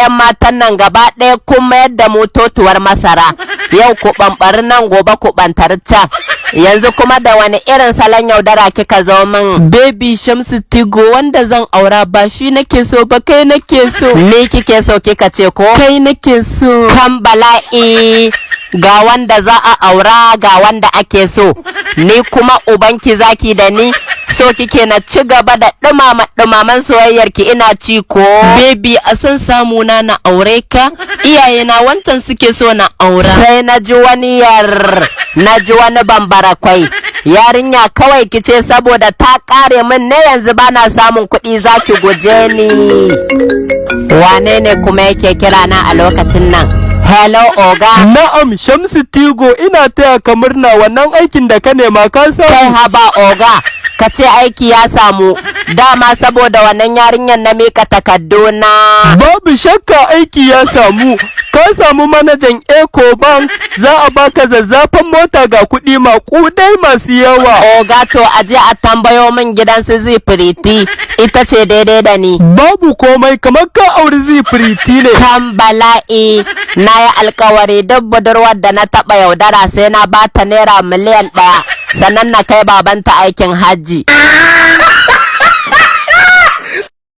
'yan matan nan gaba ɗaya kun mayar da mu totuwar masara. Yau ku ɓamɓari nan gobe ku ɓantar can. Yanzu kuma da wani irin salon yaudara kika zo min? Baby Shamsu Tigo wanda zan aura ba shi nake so ba, kai nake so. Ni kike so kika ce ko? Kai nake so. Kan bala'i, ga wanda za a aura ga wanda ake so. Ni kuma ubanki zaki da ni? So kike na ci gaba da ɗumaman soyayyarki ina ci ko? Baby a san samuna na aure ka, iyayena wancan suke so na aura. Sai na ji wani bambara kwai. Yarinya kawai kice saboda ta kare min ne yanzu bana samun kuɗi zaki guje ni. Wane ne kuma yake kira na a lokacin nan? Hello Oga. Na'am Shamsu Tigo, ina taya ka murna wannan aikin da ka nema ka samu. Kai haba Oga, ka ce aiki ya samu. Dama saboda wannan yarinyar na mika takadduna. Babu shakka aiki ya samu. Ka samu manajan Eco Bank, za a baka zazzafan mota ga kuɗi maƙudai masu yawa. Oga to aje a tambayo min gidan su Zifiriti, ita ce daidai da ni. Babu komai, kamar ka auri Zifiriti ne. Kan bala'i, na yi alkawari duk budurwar da na taɓa yaudara sai na bata naira miliyan 1 sannan na kai babanta aikin hajji.